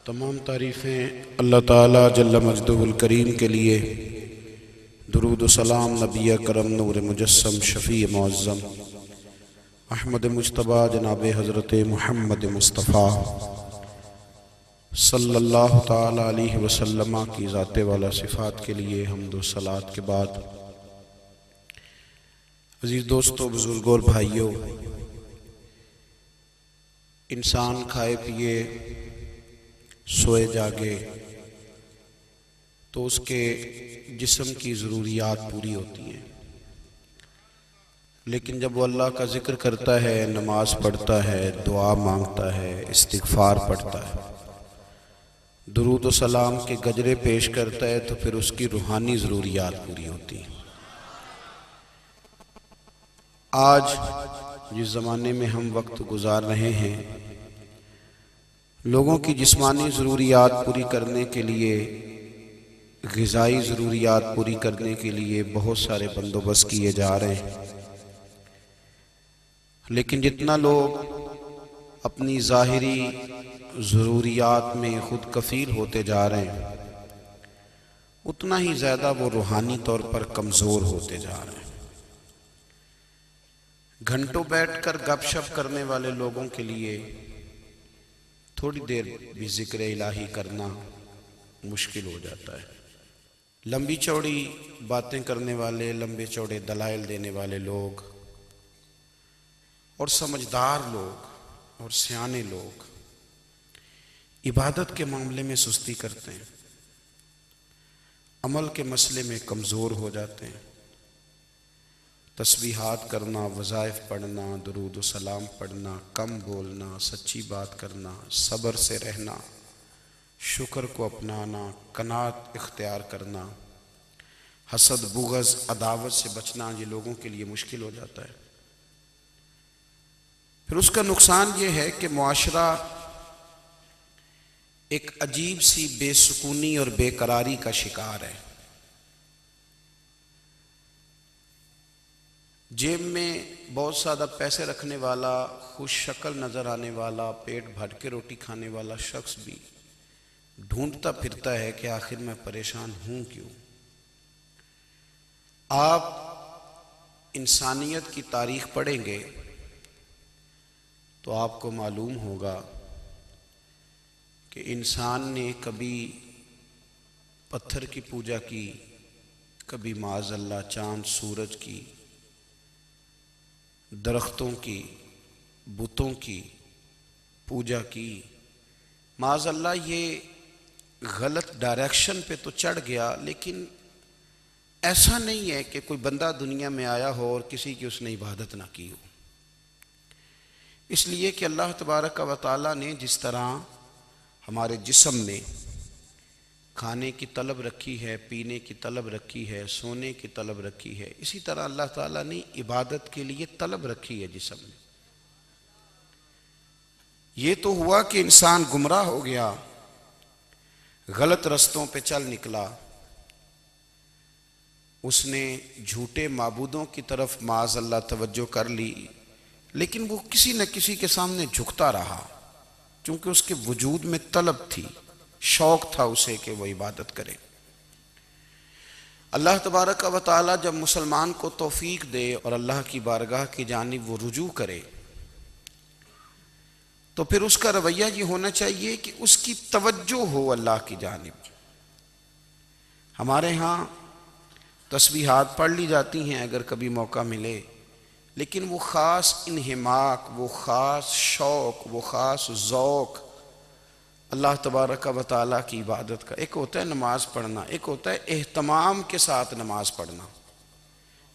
تمام تعریفیں اللہ تعالیٰ جل مجدہ الکریم کے لیے، درود و سلام نبی کرم نور مجسم شفیع معظم احمد مجتبیٰ جناب حضرت محمد مصطفیٰ صلی اللہ تعالیٰ علیہ وسلم کی ذات والا صفات کے لیے حمد و صلوات کے بعد، عزیز دوستو، بزرگوں اور بھائیوں، انسان کھائے پیے سوئے جاگے تو اس کے جسم کی ضروریات پوری ہوتی ہیں، لیکن جب وہ اللہ کا ذکر کرتا ہے، نماز پڑھتا ہے، دعا مانگتا ہے، استغفار پڑھتا ہے، درود و سلام کے گجرے پیش کرتا ہے، تو پھر اس کی روحانی ضروریات پوری ہوتی ہیں۔ آج جس زمانے میں ہم وقت گزار رہے ہیں، لوگوں کی جسمانی ضروریات پوری کرنے کے لیے، غذائی ضروریات پوری کرنے کے لیے بہت سارے بندوبست کیے جا رہے ہیں، لیکن جتنا لوگ اپنی ظاہری ضروریات میں خود کفیل ہوتے جا رہے ہیں، اتنا ہی زیادہ وہ روحانی طور پر کمزور ہوتے جا رہے ہیں۔ گھنٹوں بیٹھ کر گپ شپ کرنے والے لوگوں کے لیے تھوڑی دیر بھی ذکر الہی کرنا مشکل ہو جاتا ہے۔ لمبی چوڑی باتیں کرنے والے، لمبے چوڑے دلائل دینے والے لوگ اور سمجھدار لوگ اور سیانے لوگ عبادت کے معاملے میں سستی کرتے ہیں، عمل کے مسئلے میں کمزور ہو جاتے ہیں۔ تسبیحات کرنا، وظائف پڑھنا، درود و سلام پڑھنا، کم بولنا، سچی بات کرنا، صبر سے رہنا، شکر کو اپنانا، قناعت اختیار کرنا، حسد، بغض، عداوت سے بچنا، یہ لوگوں کے لیے مشکل ہو جاتا ہے۔ پھر اس کا نقصان یہ ہے کہ معاشرہ ایک عجیب سی بے سکونی اور بے قراری کا شکار ہے۔ جیب میں بہت زیادہ پیسے رکھنے والا، خوش شکل نظر آنے والا، پیٹ بھر کے روٹی کھانے والا شخص بھی ڈھونڈتا پھرتا ہے کہ آخر میں پریشان ہوں کیوں۔ آپ انسانیت کی تاریخ پڑھیں گے تو آپ کو معلوم ہوگا کہ انسان نے کبھی پتھر کی پوجا کی، کبھی معاذ اللہ چاند سورج کی، درختوں کی، بتوں کی پوجا کی۔ معاذ اللہ یہ غلط ڈائریکشن پہ تو چڑھ گیا، لیکن ایسا نہیں ہے کہ کوئی بندہ دنیا میں آیا ہو اور کسی کی اس نے عبادت نہ کی ہو۔ اس لیے کہ اللہ تبارک و تعالیٰ نے جس طرح ہمارے جسم میں کھانے کی طلب رکھی ہے، پینے کی طلب رکھی ہے، سونے کی طلب رکھی ہے، اسی طرح اللہ تعالیٰ نے عبادت کے لیے طلب رکھی ہے جسم میں۔ یہ تو ہوا کہ انسان گمراہ ہو گیا، غلط رستوں پہ چل نکلا، اس نے جھوٹے معبودوں کی طرف معاذ اللہ توجہ کر لی، لیکن وہ کسی نہ کسی کے سامنے جھکتا رہا، چونکہ اس کے وجود میں طلب تھی، شوق تھا اسے کہ وہ عبادت کرے۔ اللہ تبارک و تعالی جب مسلمان کو توفیق دے اور اللہ کی بارگاہ کی جانب وہ رجوع کرے، تو پھر اس کا رویہ یہ ہونا چاہیے کہ اس کی توجہ ہو اللہ کی جانب۔ ہمارے ہاں تسبیحات پڑھ لی جاتی ہیں اگر کبھی موقع ملے، لیکن وہ خاص انہماک، وہ خاص شوق، وہ خاص ذوق اللہ تبارک و تعالیٰ کی عبادت کا، ایک ہوتا ہے نماز پڑھنا، ایک ہوتا ہے اہتمام کے ساتھ نماز پڑھنا،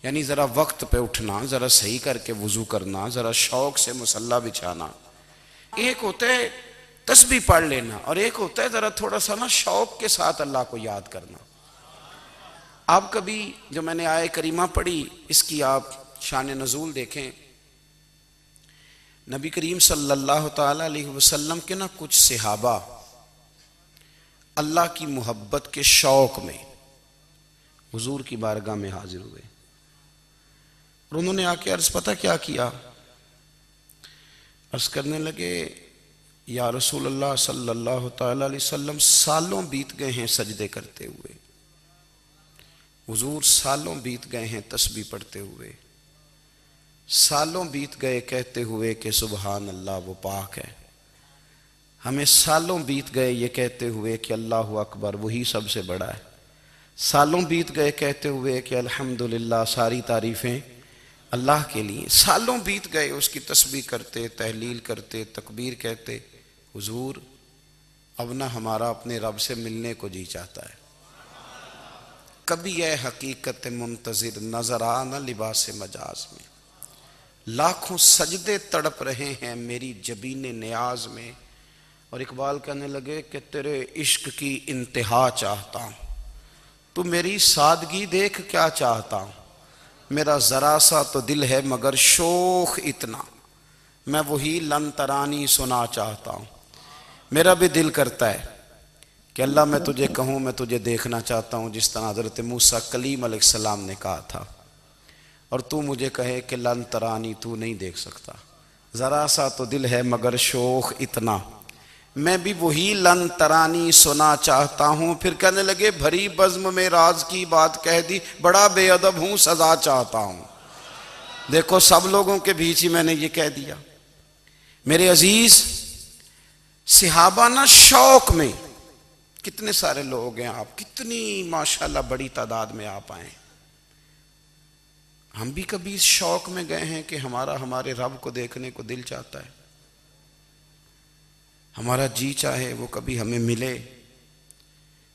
یعنی ذرا وقت پہ اٹھنا، ذرا صحیح کر کے وضو کرنا، ذرا شوق سے مصلی بچھانا۔ ایک ہوتا ہے تسبیح پڑھ لینا، اور ایک ہوتا ہے ذرا تھوڑا سا نا شوق کے ساتھ اللہ کو یاد کرنا۔ آپ کبھی جو میں نے آیہ کریمہ پڑھی، اس کی آپ شان نزول دیکھیں، نبی کریم صلی اللہ تعالیٰ علیہ وسلم کے نا کچھ صحابہ اللہ کی محبت کے شوق میں حضور کی بارگاہ میں حاضر ہوئے، اور انہوں نے آ کے عرض پتہ کیا کیا؟ عرض کرنے لگے، یا رسول اللہ صلی اللہ تعالی علیہ وسلم سالوں بیت گئے ہیں سجدے کرتے ہوئے، حضور سالوں بیت گئے ہیں تسبیح پڑھتے ہوئے، سالوں بیت گئے کہتے ہوئے کہ سبحان اللہ وہ پاک ہے، ہمیں سالوں بیت گئے یہ کہتے ہوئے کہ اللہ اکبر وہی سب سے بڑا ہے، سالوں بیت گئے کہتے ہوئے کہ الحمدللہ ساری تعریفیں اللہ کے لیے، سالوں بیت گئے اس کی تسبیح کرتے، تحلیل کرتے، تکبیر کہتے۔ حضور اب نہ ہمارا اپنے رب سے ملنے کو جی چاہتا ہے، کبھی اے حقیقت منتظر نظر آنا لباس مجاز میں، لاکھوں سجدے تڑپ رہے ہیں میری جبین نیاز میں۔ اور اقبال کہنے لگے کہ تیرے عشق کی انتہا چاہتا ہوں، تو میری سادگی دیکھ کیا چاہتا ہوں، میرا ذرا سا تو دل ہے مگر شوخ اتنا، میں وہی لن ترانی سنا چاہتا ہوں۔ میرا بھی دل کرتا ہے کہ اللہ میں تجھے کہوں میں تجھے دیکھنا چاہتا ہوں، جس طرح حضرت موسیٰ کلیم علیہ السلام نے کہا تھا، اور تو مجھے کہے کہ لن ترانی تو نہیں دیکھ سکتا، ذرا سا تو دل ہے مگر شوخ اتنا، میں بھی وہی لن ترانی سنا چاہتا ہوں۔ پھر کہنے لگے بھری بزم میں راز کی بات کہہ دی، بڑا بے ادب ہوں سزا چاہتا ہوں۔ دیکھو سب لوگوں کے بیچ ہی میں نے یہ کہہ دیا۔ میرے عزیز صحابہ نا شوق میں، کتنے سارے لوگ ہیں آپ، کتنی ماشاءاللہ بڑی تعداد میں آپ آئیں، ہم بھی کبھی اس شوق میں گئے ہیں کہ ہمارے رب کو دیکھنے کو دل چاہتا ہے، ہمارا جی چاہے وہ کبھی ہمیں ملے،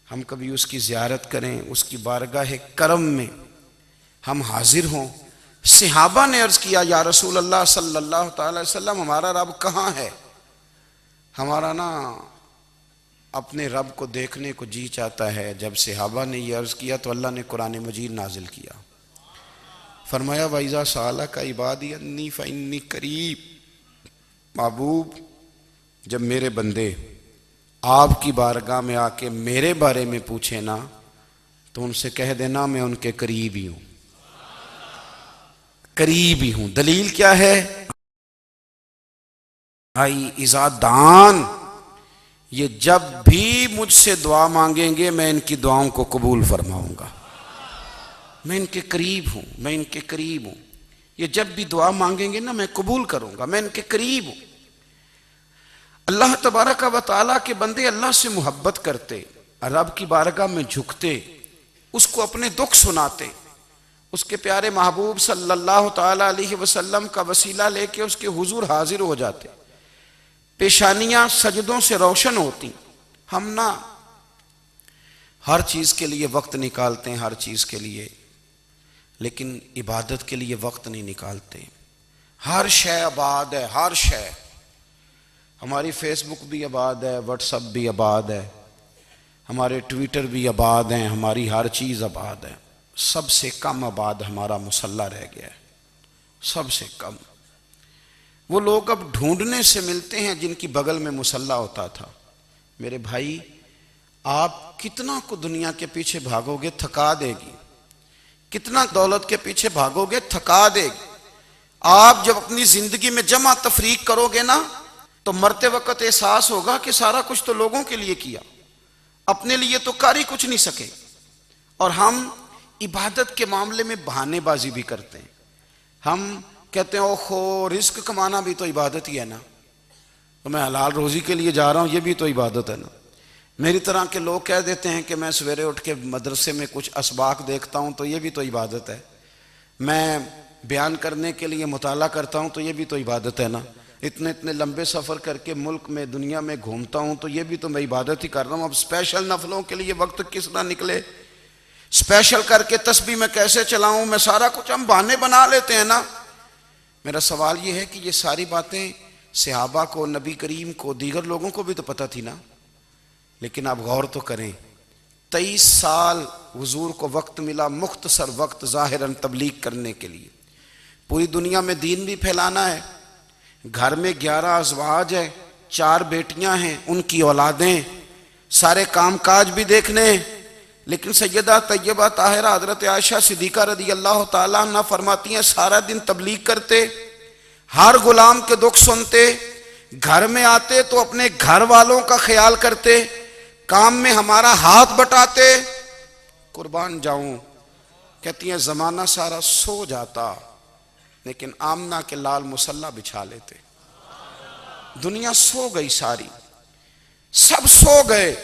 ہم کبھی اس کی زیارت کریں، اس کی بارگاہ کرم میں ہم حاضر ہوں۔ صحابہ نے عرض کیا یا رسول اللہ صلی اللہ تعالی وسلم ہمارا رب کہاں ہے؟ ہمارا نا اپنے رب کو دیکھنے کو جی چاہتا ہے۔ جب صحابہ نے یہ عرض کیا تو اللہ نے قرآن مجید نازل کیا، فرمایا وَإِذَا سَأَلَكَ عِبَادِي أَنِّي فَإِنِّي قَرِيبٌ، محبوب جب میرے بندے آپ کی بارگاہ میں آ کے میرے بارے میں پوچھیں نا تو ان سے کہہ دینا میں ان کے قریب ہی ہوں، قریب ہی ہوں۔ دلیل کیا ہے؟ بھائی اذا دان، یہ جب بھی مجھ سے دعا مانگیں گے میں ان کی دعاؤں کو قبول فرماؤں گا، میں ان کے قریب ہوں، میں ان کے قریب ہوں۔ یہ جب بھی دعا مانگیں گے نا میں قبول کروں گا، میں ان کے قریب ہوں۔ اللہ تبارک و تعالیٰ کے بندے اللہ سے محبت کرتے، رب کی بارگاہ میں جھکتے، اس کو اپنے دکھ سناتے، اس کے پیارے محبوب صلی اللہ تعالیٰ علیہ وسلم کا وسیلہ لے کے اس کے حضور حاضر ہو جاتے، پیشانیاں سجدوں سے روشن ہوتی۔ ہم نا ہر چیز کے لیے وقت نکالتے ہیں، ہر چیز کے لیے، لیکن عبادت کے لیے وقت نہیں نکالتے۔ ہر شے آباد ہے، ہر شے، ہماری فیس بک بھی آباد ہے، واٹس ایپ بھی آباد ہے، ہمارے ٹویٹر بھی آباد ہیں، ہماری ہر چیز آباد ہے۔ سب سے کم آباد ہمارا مصلی رہ گیا ہے، سب سے کم۔ وہ لوگ اب ڈھونڈنے سے ملتے ہیں جن کی بغل میں مصلی ہوتا تھا۔ میرے بھائی آپ کتنا کو دنیا کے پیچھے بھاگو گے تھکا دے گی، کتنا دولت کے پیچھے بھاگو گے تھکا دے گی۔ آپ جب اپنی زندگی میں جمع تفریق کرو گے نا تو مرتے وقت احساس ہوگا کہ سارا کچھ تو لوگوں کے لیے کیا، اپنے لیے تو کر ہی کچھ نہیں سکے۔ اور ہم عبادت کے معاملے میں بہانے بازی بھی کرتے ہیں، ہم کہتے ہیں اوہو رزق کمانا بھی تو عبادت ہی ہے نا، تو میں حلال روزی کے لیے جا رہا ہوں یہ بھی تو عبادت ہے نا۔ میری طرح کے لوگ کہہ دیتے ہیں کہ میں سویرے اٹھ کے مدرسے میں کچھ اسباق دیکھتا ہوں تو یہ بھی تو عبادت ہے، میں بیان کرنے کے لیے مطالعہ کرتا ہوں تو یہ بھی تو عبادت ہے نا، اتنے لمبے سفر کر کے ملک میں دنیا میں گھومتا ہوں تو یہ بھی تو میں عبادت ہی کر رہا ہوں۔ اب اسپیشل نفلوں کے لیے وقت کس طرح نکلے، اسپیشل کر کے تسبیح میں کیسے چلاؤں، میں سارا کچھ ہم بہانے بنا لیتے ہیں نا۔ میرا سوال یہ ہے کہ یہ ساری باتیں صحابہ کو، نبی کریم کو، دیگر لوگوں کو بھی تو پتہ تھی نا، لیکن آپ غور تو کریں 23 سال حضور کو وقت ملا، مختصر وقت ظاہراً تبلیغ کرنے کے لیے، پوری دنیا میں دین بھی پھیلانا ہے۔ گھر میں 11 ازواج ہے، 4 بیٹیاں ہیں، ان کی اولادیں، سارے کام کاج بھی دیکھنے ہیں، لیکن سیدہ طیبہ طاہرہ حضرت عائشہ صدیقہ رضی اللہ تعالیٰ عنہ فرماتی ہیں سارا دن تبلیغ کرتے، ہر غلام کے دکھ سنتے، گھر میں آتے تو اپنے گھر والوں کا خیال کرتے، کام میں ہمارا ہاتھ بٹاتے. قربان جاؤں، کہتی ہیں زمانہ سارا سو جاتا لیکن آمنہ کے لال مصلی بچھا لیتے. دنیا سو گئی ساری، سب سو گئے،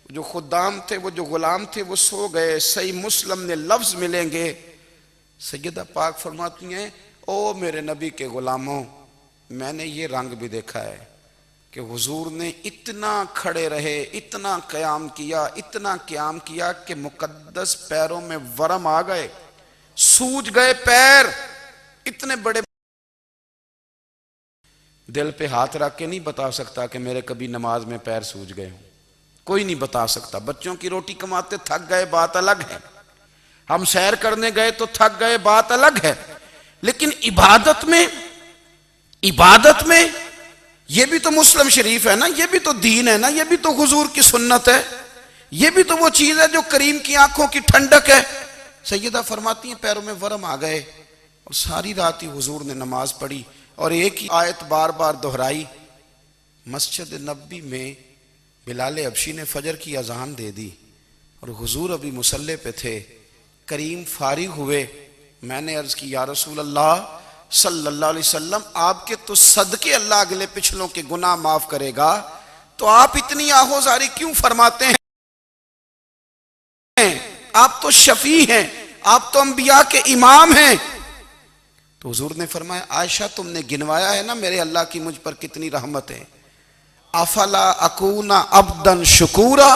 جو خدام تھے، وہ جو غلام تھے، وہ سو گئے. صحیح مسلم نے لفظ ملیں گے، سیدہ پاک فرماتی ہیں او میرے نبی کے غلاموں، میں نے یہ رنگ بھی دیکھا ہے کہ حضور نے اتنا کھڑے رہے، اتنا قیام کیا، اتنا قیام کیا کہ مقدس پیروں میں ورم آ گئے، سوج گئے پیر. اتنے بڑے دل پہ ہاتھ رکھ کے نہیں بتا سکتا کہ میرے کبھی نماز میں پیر سوج گئے ہوں، کوئی نہیں بتا سکتا. بچوں کی روٹی کماتے تھک گئے بات الگ ہے، ہم سیر کرنے گئے تو تھک گئے بات الگ ہے، لیکن عبادت میں یہ بھی تو مسلم شریف ہے نا، یہ بھی تو دین ہے نا، یہ بھی تو حضور کی سنت ہے، یہ بھی تو وہ چیز ہے جو کریم کی آنکھوں کی ٹھنڈک ہے. سیدہ فرماتی ہیں پیروں میں ورم آ گئے اور ساری رات ہی حضور نے نماز پڑھی اور ایک ہی آیت بار بار دہرائی. مسجد نبوی میں بلال حبشی نے فجر کی اذان دے دی اور حضور ابھی مصلی پہ تھے. کریم فارغ ہوئے، میں نے عرض کی یا رسول اللہ صلی اللہ علیہ وسلم، آپ کے تو صدقے اللہ اگلے پچھلوں کے گناہ معاف کرے گا، تو آپ اتنی آہوزاری کیوں فرماتے ہیں؟ آپ تو شفیع ہیں، آپ تو انبیاء کے امام ہیں. تو حضور نے فرمایا عائشہ تم نے گنوایا ہے نا میرے اللہ کی مجھ پر کتنی رحمت ہے. افلا اکون عبدا شکورا،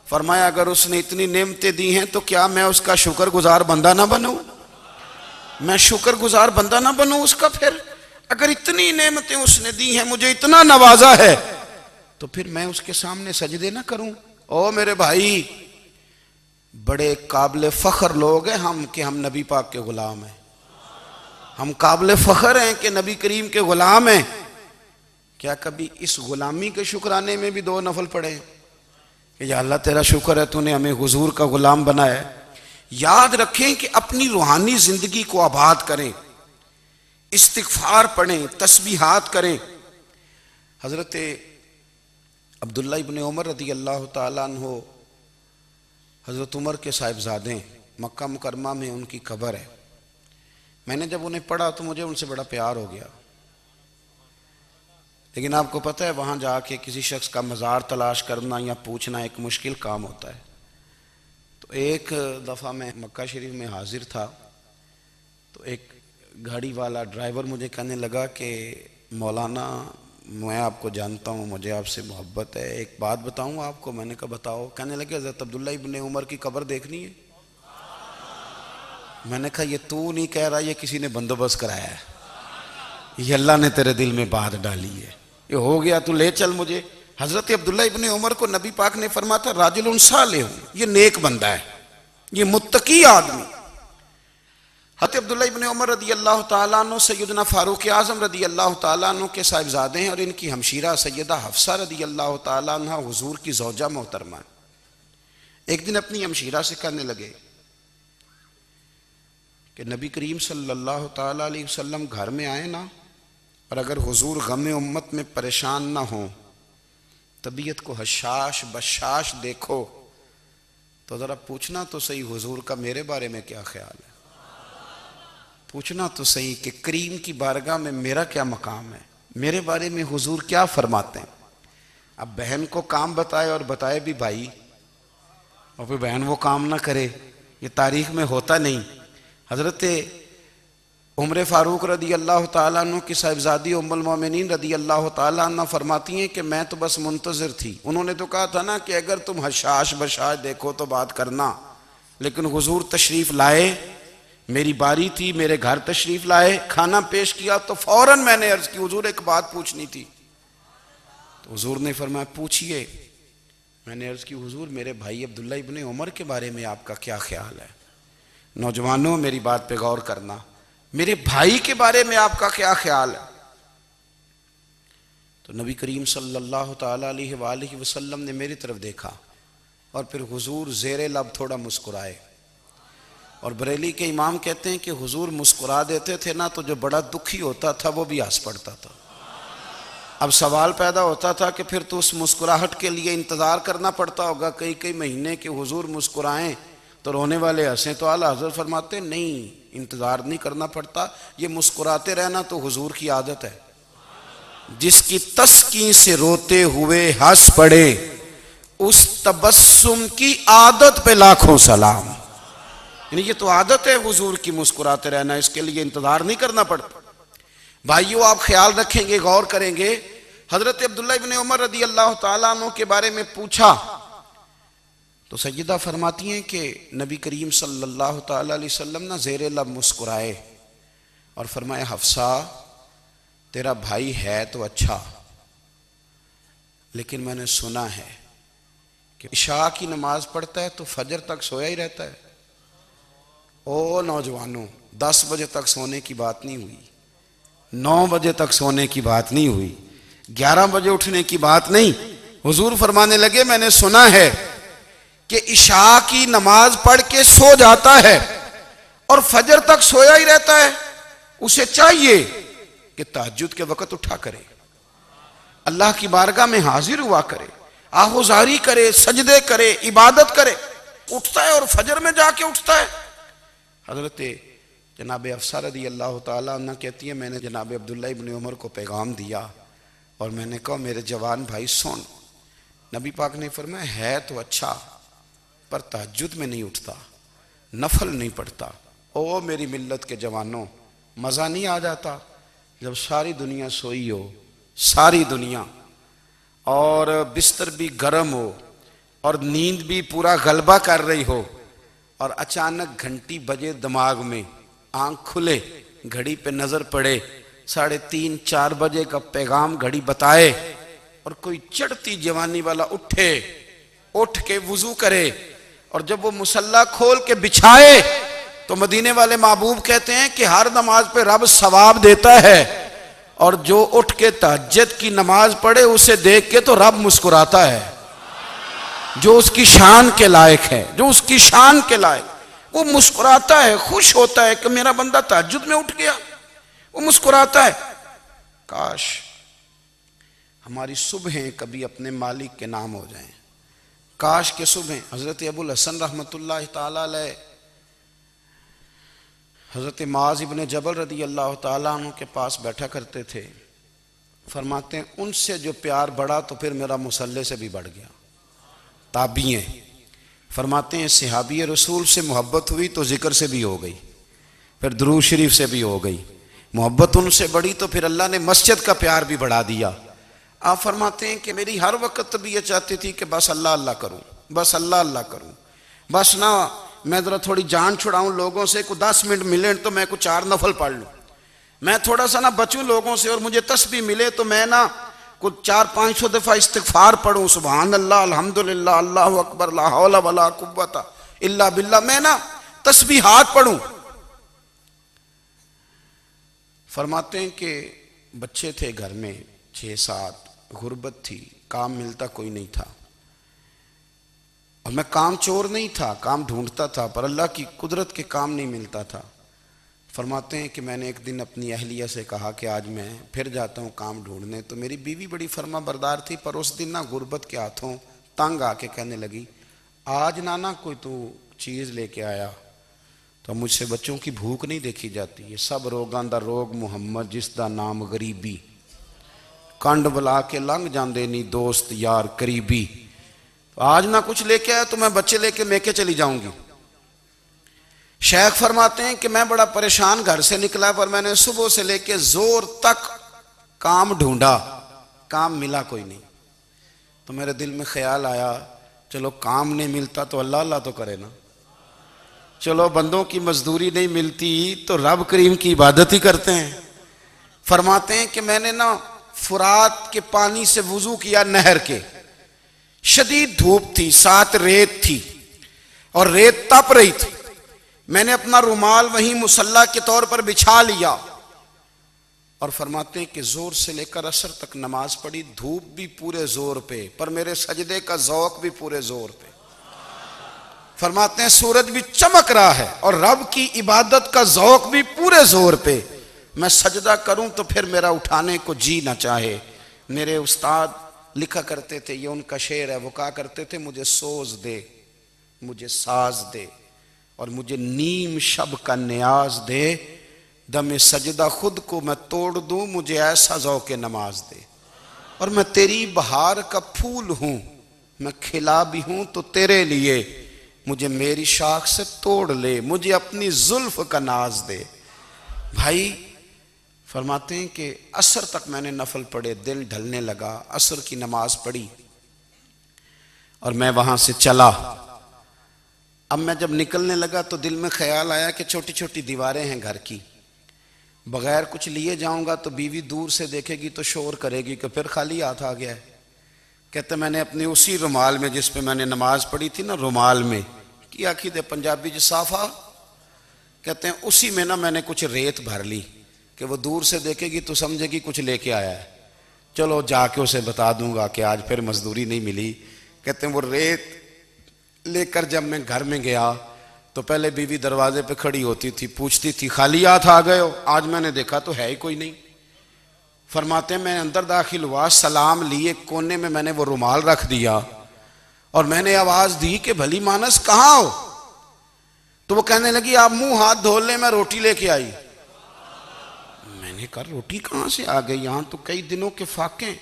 فرمایا اگر اس نے اتنی نعمتیں دی ہیں تو کیا میں اس کا شکر گزار بندہ نہ بنوں؟ میں شکر گزار بندہ نہ بنوں اس کا؟ پھر اگر اتنی نعمتیں اس نے دی ہیں، مجھے اتنا نوازا ہے، تو پھر میں اس کے سامنے سجدے نہ کروں؟ او میرے بھائی، بڑے قابل فخر لوگ ہیں ہم کہ ہم نبی پاک کے غلام ہیں. ہم قابل فخر ہیں کہ نبی کریم کے غلام ہیں. کیا کبھی اس غلامی کے شکرانے میں بھی 2 نفل پڑھے کہ یا اللہ تیرا شکر ہے تو نے ہمیں حضور کا غلام بنایا ہے؟ یاد رکھیں کہ اپنی روحانی زندگی کو آباد کریں، استغفار پڑھیں، تسبیحات کریں. حضرت عبداللہ ابن عمر رضی اللہ تعالیٰ عنہ حضرت عمر کے صاحبزادے، مکہ مکرمہ میں ان کی قبر ہے. میں نے جب انہیں پڑھا تو مجھے ان سے بڑا پیار ہو گیا، لیکن آپ کو پتہ ہے وہاں جا کے کسی شخص کا مزار تلاش کرنا یا پوچھنا ایک مشکل کام ہوتا ہے. تو ایک دفعہ میں مکہ شریف میں حاضر تھا تو ایک گاڑی والا ڈرائیور مجھے کہنے لگا کہ مولانا میں آپ کو جانتا ہوں، مجھے آپ سے محبت ہے، ایک بات بتاؤں آپ کو؟ میں نے کہا بتاؤ. کہنے لگے حضرت عبداللہ ابن عمر کی قبر دیکھنی ہے. میں نے کہا یہ تو نہیں کہہ رہا، یہ کسی نے بندوبست کرایا ہے، یہ اللہ نے تیرے دل میں بات ڈالی ہے، یہ ہو گیا تو لے چل مجھے. حضرت عبداللہ ابن عمر کو نبی پاک نے فرمایا تھا راجل صالح، یہ نیک بندہ ہے، یہ متقی آدمی. حضرت عبداللہ ابن عمر رضی اللہ تعالیٰ عنہ سیدنا فاروق اعظم رضی اللہ تعالیٰ عنہ کے صاحبزادے ہیں اور ان کی ہمشیرہ سیدہ حفصہ رضی اللہ تعالیٰ عنہ حضور کی زوجہ محترمہ. ایک دن اپنی ہمشیرہ سے کہنے لگے کہ نبی کریم صلی اللہ تعالیٰ علیہ وسلم گھر میں آئے نا، اور اگر حضور غم امت میں پریشان نہ ہوں، طبیعت کو حشاش بشاش دیکھو، تو ذرا پوچھنا تو صحیح حضور کا میرے بارے میں کیا خیال ہے، پوچھنا تو صحیح کہ کریم کی بارگاہ میں میرا کیا مقام ہے، میرے بارے میں حضور کیا فرماتے ہیں. اب بہن کو کام بتائے اور بتائے بھی بھائی، اور پھر بہن وہ کام نہ کرے، یہ تاریخ میں ہوتا نہیں. حضرت عمر فاروق رضی اللہ تعالیٰ عنہ کی صاحبزادی ام المومنین رضی اللہ تعالیٰ عنہ فرماتی ہیں کہ میں تو بس منتظر تھی. انہوں نے تو کہا تھا نا کہ اگر تم حشاش بشاش دیکھو تو بات کرنا، لیکن حضور تشریف لائے، میری باری تھی، میرے گھر تشریف لائے، کھانا پیش کیا تو فوراً میں نے عرض کی حضور ایک بات پوچھنی تھی. تو حضور نے فرمایا پوچھئے. میں نے عرض کی حضور میرے بھائی عبداللہ ابن عمر کے بارے میں آپ کا کیا خیال ہے؟ نوجوانوں میری بات پہ غور کرنا، میرے بھائی کے بارے میں آپ کا کیا خیال ہے؟ تو نبی کریم صلی اللہ تعالیٰ علیہ وآلہ وسلم نے میری طرف دیکھا اور پھر حضور زیر لب تھوڑا مسکرائے. اور بریلی کے امام کہتے ہیں کہ حضور مسکرا دیتے تھے نا تو جو بڑا دکھی ہوتا تھا وہ بھی ہنس پڑتا تھا. اب سوال پیدا ہوتا تھا کہ پھر تو اس مسکراہٹ کے لیے انتظار کرنا پڑتا ہوگا کئی کئی مہینے کہ حضور مسکرائیں تو رونے والے ہنسیں، تو اعلیٰ حضرت فرماتے ہیں نہیں، انتظار نہیں کرنا پڑتا، یہ مسکراتے رہنا تو حضور کی عادت ہے۔ جس کی تسکین سے روتے ہوئے ہنس پڑے اس تبسم کی عادت پہ لاکھوں سلام۔ یعنی یہ تو عادت ہے حضور کی مسکراتے رہنا، اس کے لیے انتظار نہیں کرنا پڑتا۔ بھائیو آپ خیال رکھیں گے، غور کریں گے، حضرت عبداللہ ابن عمر رضی اللہ تعالیٰ عنہ کے بارے میں پوچھا تو سیدہ فرماتی ہیں کہ نبی کریم صلی اللہ تعالیٰ علیہ وسلم نہ زیر لب مسکرائے اور فرمایا حفصہ تیرا بھائی ہے تو اچھا، لیکن میں نے سنا ہے کہ عشاء کی نماز پڑھتا ہے تو فجر تک سویا ہی رہتا ہے۔ او نوجوانوں، 10 بجے تک سونے کی بات نہیں ہوئی، 9 بجے تک سونے کی بات نہیں ہوئی، 11 بجے اٹھنے کی بات نہیں۔ حضور فرمانے لگے میں نے سنا ہے کہ عشاء کی نماز پڑھ کے سو جاتا ہے اور فجر تک سویا ہی رہتا ہے، اسے چاہیے کہ تہجد کے وقت اٹھا کرے، اللہ کی بارگاہ میں حاضر ہوا کرے، آہوزاری کرے، سجدے کرے، عبادت کرے۔ اٹھتا ہے اور فجر میں جا کے اٹھتا ہے۔ حضرت جناب حفصہ رضی اللہ تعالیٰ عنہ کہتی ہے میں نے جناب عبداللہ ابن عمر کو پیغام دیا اور میں نے کہا میرے جوان بھائی سن، نبی پاک نے فرمایا ہے تو اچھا پر تہجد میں نہیں اٹھتا، نفل نہیں پڑھتا۔ او میری ملت کے جوانوں، مزہ نہیں آ جاتا جب ساری دنیا سوئی ہو، ساری دنیا، اور بستر بھی گرم ہو اور نیند بھی پورا غلبہ کر رہی ہو، اور اچانک گھنٹی بجے دماغ میں، آنکھ کھلے، گھڑی پہ نظر پڑے، 3:30 4 بجے کا پیغام گھڑی بتائے، اور کوئی چڑھتی جوانی والا اٹھ کے وضو کرے، اور جب وہ مصلی کھول کے بچھائے تو مدینے والے محبوب کہتے ہیں کہ ہر نماز پہ رب ثواب دیتا ہے، اور جو اٹھ کے تہجد کی نماز پڑھے اسے دیکھ کے تو رب مسکراتا ہے، جو اس کی شان کے لائق ہے، جو اس کی شان کے لائق، وہ مسکراتا ہے، خوش ہوتا ہے کہ میرا بندہ تہجد میں اٹھ گیا، وہ مسکراتا ہے۔ کاش ہماری صبحیں کبھی اپنے مالک کے نام ہو جائیں، کاش کے صبحیں۔ حضرت ابو الحسن رحمۃ اللہ تعالیٰ علیہ حضرت معاذ ابن جبل رضی اللہ تعالیٰ عنہ کے پاس بیٹھا کرتے تھے، فرماتے ہیں ان سے جو پیار بڑھا تو پھر میرا مصلی سے بھی بڑھ گیا۔ تابعی ہیں، فرماتے ہیں صحابی رسول سے محبت ہوئی تو ذکر سے بھی ہو گئی، پھر درود شریف سے بھی ہو گئی، محبت ان سے بڑھی تو پھر اللہ نے مسجد کا پیار بھی بڑھا دیا۔ آپ فرماتے ہیں کہ میری ہر وقت طبیعت چاہتی تھی کہ بس اللہ اللہ کروں، بس اللہ اللہ کروں، بس نہ میں ذرا تھوڑی جان چھڑاؤں لوگوں سے، کوئی 10 منٹ ملے تو میں کچھ 4 نفل پڑھ لوں، میں تھوڑا سا نہ بچوں لوگوں سے، اور مجھے تسبیح ملے تو میں نہ کچھ 400-500 دفعہ استغفار پڑھوں، سبحان اللہ، الحمدللہ، اللہ اکبر، لا حول ولا قوت الا باللہ، میں نہ تسبیحات پڑھوں۔ فرماتے ہیں کہ بچے تھے گھر میں 6-7، غربت تھی، کام ملتا کوئی نہیں تھا، اور میں کام چور نہیں تھا، کام ڈھونڈتا تھا، پر اللہ کی قدرت کے کام نہیں ملتا تھا۔ فرماتے ہیں کہ میں نے ایک دن اپنی اہلیہ سے کہا کہ آج میں پھر جاتا ہوں کام ڈھونڈنے، تو میری بیوی بڑی فرما بردار تھی، پر اس دن نہ غربت کے ہاتھوں تنگ آ کے کہنے لگی آج نانا کوئی تو چیز لے کے آیا، تو مجھ سے بچوں کی بھوک نہیں دیکھی جاتی، یہ سب روگاں دا روگ محمد جس دا نام غریبی، کنڈ بلا کے لنگ جاندے نہیں دوست یار قریبی، آج نہ کچھ لے کے آیا تو میں بچے لے کے میکے چلی جاؤں گی۔ شیخ فرماتے ہیں کہ میں بڑا پریشان گھر سے نکلا، پر میں نے صبح سے لے کے زور تک کام ڈھونڈا، کام ملا کوئی نہیں، تو میرے دل میں خیال آیا چلو کام نہیں ملتا تو اللہ اللہ تو کرے نا، چلو بندوں کی مزدوری نہیں ملتی تو رب کریم کی عبادت ہی کرتے ہیں۔ فرماتے ہیں کہ میں نے نا فرات کے پانی سے وضو کیا، نہر کے، شدید دھوپ تھی، ساتھ ریت تھی اور ریت تپ رہی تھی، میں نے اپنا رومال وہیں مصلی کے طور پر بچھا لیا، اور فرماتے ہیں کہ زور سے لے کر عصر تک نماز پڑھی، دھوپ بھی پورے زور پہ، پر میرے سجدے کا ذوق بھی پورے زور پہ۔ فرماتے ہیں سورج بھی چمک رہا ہے اور رب کی عبادت کا ذوق بھی پورے زور پہ، میں سجدہ کروں تو پھر میرا اٹھانے کو جی نہ چاہے، میرے استاد لکھا کرتے تھے، یہ ان کا شعر ہے، وہ کہا کرتے تھے مجھے سوز دے، مجھے ساز دے، اور مجھے نیم شب کا نیاز دے، دم سجدہ خود کو میں توڑ دوں، مجھے ایسا ذوق نماز دے۔ اور میں تیری بہار کا پھول ہوں، میں کھلا بھی ہوں تو تیرے لیے، مجھے میری شاخ سے توڑ لے، مجھے اپنی زلف کا ناز دے۔ بھائی فرماتے ہیں کہ عصر تک میں نے نفل پڑھے، دل ڈھلنے لگا، عصر کی نماز پڑھی اور میں وہاں سے چلا۔ اب میں جب نکلنے لگا تو دل میں خیال آیا کہ چھوٹی چھوٹی دیواریں ہیں گھر کی، بغیر کچھ لیے جاؤں گا تو بیوی دور سے دیکھے گی تو شور کرے گی کہ پھر خالی ہاتھ آ گیا ہے۔ کہتے میں نے اپنی اسی رومال میں جس پہ میں نے نماز پڑھی تھی نا، رومال میں کی آخی دے پنجابی صافہ کہتے ہیں، اسی میں نا میں نے کچھ ریت بھر لی کہ وہ دور سے دیکھے گی تو سمجھے گی کچھ لے کے آیا ہے، چلو جا کے اسے بتا دوں گا کہ آج پھر مزدوری نہیں ملی۔ کہتے ہیں وہ ریت لے کر جب میں گھر میں گیا تو پہلے بیوی دروازے پہ کھڑی ہوتی تھی، پوچھتی تھی خالی ہاتھ آ گئے ہو؟ آج میں نے دیکھا تو ہے ہی کوئی نہیں۔ فرماتے ہیں میں اندر داخل ہوا، سلام لیے، کونے میں میں نے وہ رومال رکھ دیا اور میں نے آواز دی کہ بھلی مانس کہاں ہو؟ تو وہ کہنے لگی آپ منہ ہاتھ دھو لیں، میں روٹی لے کے آئی۔ میں نے کہا روٹی کہاں سے آ گئی؟ یہاں تو کئی دنوں کے فاقے،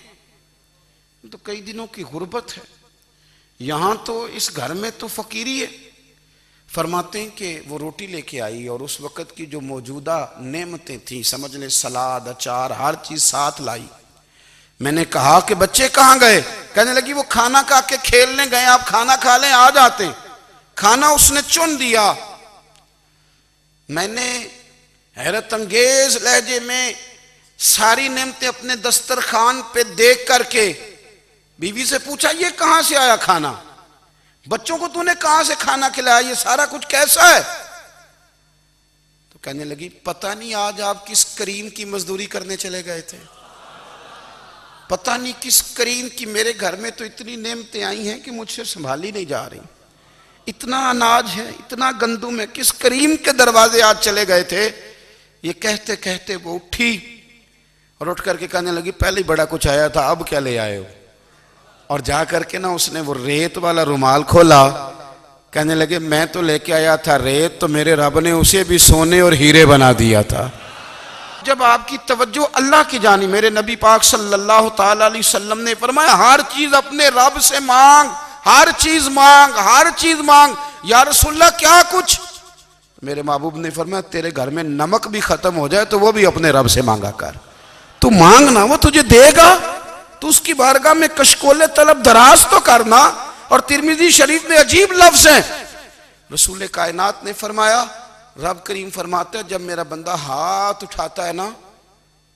تو کئی دنوں کی غربت ہے، یہاں تو اس گھر میں تو فقیری ہے۔ فرماتے ہیں کہ وہ روٹی لے کے آئی اور اس وقت کی جو موجودہ نعمتیں تھیں، سمجھ لیں سلاد، اچار، ہر چیز ساتھ لائی۔ میں نے کہا کہ بچے کہاں گئے؟ کہنے لگی وہ کھانا کھا کے کھیلنے گئے، آپ کھانا کھا لیں آ جاتے۔ کھانا اس نے چن دیا۔ میں نے حیرت انگیز لہجے میں ساری نعمتیں اپنے دسترخوان پہ دیکھ کر کے بیوی سے پوچھا یہ کہاں سے آیا کھانا؟ بچوں کو تو نے کہاں سے کھانا کھلایا؟ یہ سارا کچھ کیسا ہے؟ تو کہنے لگی پتہ نہیں آج آپ کس کریم کی مزدوری کرنے چلے گئے تھے، پتہ نہیں کس کریم کی، میرے گھر میں تو اتنی نعمتیں آئی ہیں کہ مجھ سے سنبھالی نہیں جا رہی، اتنا اناج ہے، اتنا گندم ہے، کس کریم کے دروازے آج چلے گئے تھے؟ یہ کہتے کہتے وہ اٹھی اور اٹھ کر کے کہنے لگی پہلے بڑا کچھ آیا تھا، اب کیا لے آئے ہو؟ اور جا کر کے نا اس نے وہ ریت والا رومال کھولا، کہنے لگے میں تو لے کے آیا تھا ریت، تو میرے رب نے اسے بھی سونے اور ہیرے بنا دیا تھا۔ جب آپ کی توجہ اللہ کی جانب، میرے نبی پاک صلی اللہ تعالی علیہ وسلم نے فرمایا ہر چیز اپنے رب سے مانگ، ہر چیز مانگ، ہر چیز مانگ۔ یا رسول اللہ کیا کچھ؟ میرے محبوب نے فرمایا تیرے گھر میں نمک بھی ختم ہو جائے تو وہ بھی اپنے رب سے مانگا کر، تو مانگنا وہ تجھے دے گا، تو اس کی بارگاہ میں کشکول طلب دراز تو کرنا۔ اور ترمذی شریف میں عجیب لفظ ہیں، رسول کائنات نے فرمایا، رب کریم فرماتا ہے جب میرا بندہ ہاتھ اٹھاتا ہے نا